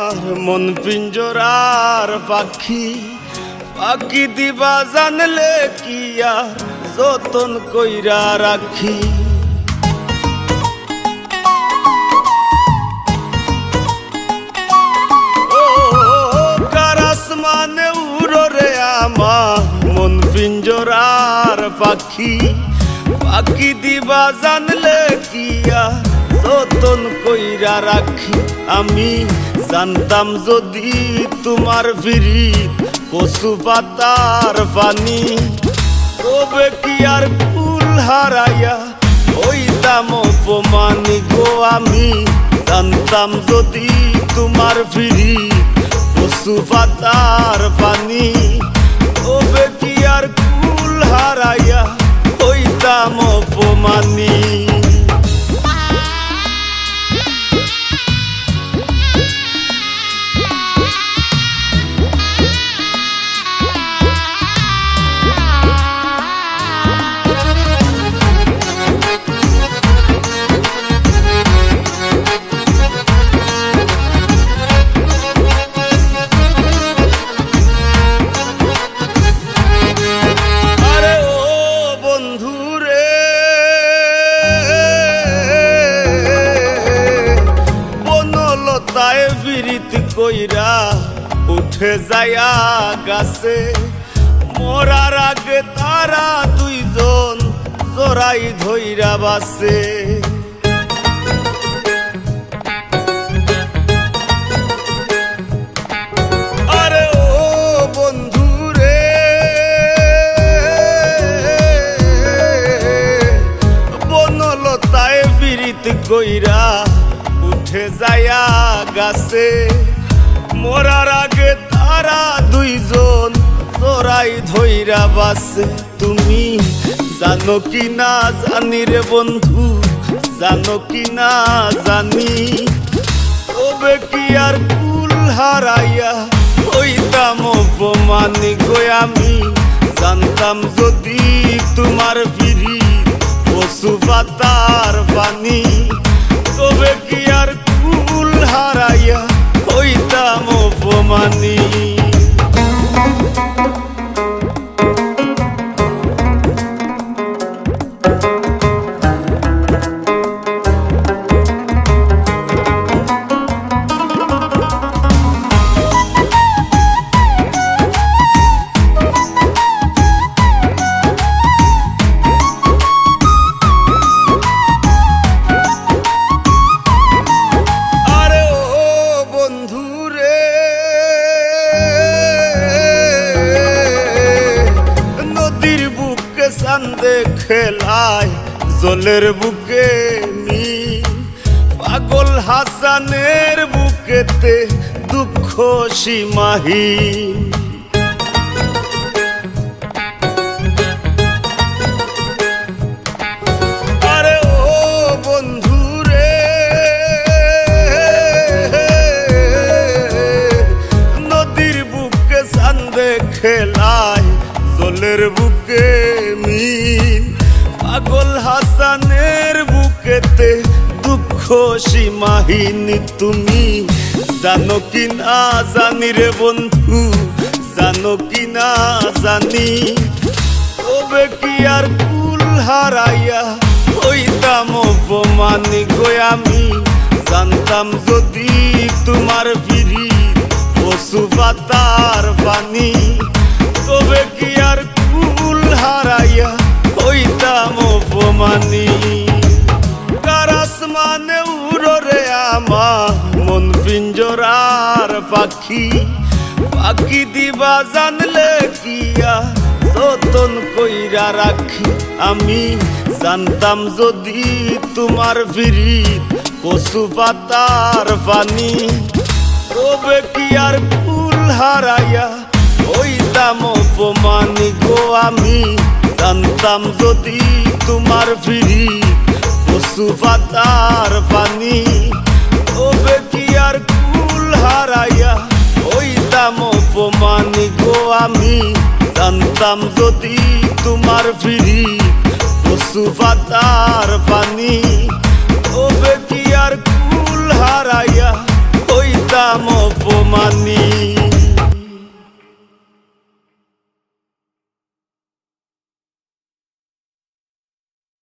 আমার মন পিঞ্জরার পাখি, পাখি দিবা জানলে কি আর যতন কইরা রাখি। ও কার আসমানে উড়ো রে আমার মন পিঞ্জরার পাখি, পাখি দিবা জানলে কি আর যতন কইরা রাখি। আমি জানতাম যদি তোমার ফিরি কচু পাতার পানি, তবে কি আর ফুল হারাইয়া হইতাম অপমানি গো। আমি জানতাম যদি তোমার ফিরি কচু পাতার পানি, তবে কি আর ফুল হারাইয়া হইতাম অপমানি। ফিরিতি কইরা উঠে যায়া গাছে, মরার আগে তারা দুইজন জোড়াই ধইরা বাসে। আরে ও বন্ধু রে, বনলতায় ফিরিতি কইরা উঠে যায়া গাছে, মরার আগে তারা দুইজন জোড়াই ধইরা বাসে। তুমি জানো কি না জানি রে বন্ধু, জানো কি না জানি, তবে কি আর কুল হারাইয়া হইতাম অপমানি গো। আমি জানতাম যদি তোমার ফিরি কচু পাতার পানি, তবে কি আর কুল হারাইয়া হইতাম অপমানি। চান্দে খেলায় জলের বুকে নি, পাগল হাসানের বুকেতে দুঃখ সীমাহীন। আরে ও বন্ধু রে, নদীর বুকে চান্দে খেলায় জলের বুকে মিন, পাগল হাসানের বুকেতে দুঃখ সীমাহীন। তুমি জানো কি না জানি রে বন্ধু, জানো কি না জানি, তবে কি আর কুল হারাইয়া হইতাম অপমানি গো। আমি জানতাম যদি তোমার ফিরি কচু পাতার পানি, তবে কি আর কুল হারাইয়া হইতাম অপমানি। কার আসমানে উড়ো রে আমার মন পিঞ্জরার পাখি, পাখি দিবা জানলে কি আর যতন কইরা রাখি। আমি জানতাম যদি তোমার ফিরি কচু পাতার পানি, তবে কি আর কুল হারাইয়া হইতাম অপমানি গো। আমি জানতাম যদি তোমার ফিরি কচু পাতার পানি, তবে কি আর কুল হারাইয়া হইতাম অপমানি গো। আমি জানতাম যদি তোমার ফিরি কচু পাতার পানি, তবে কি আর কুল হারাইয়া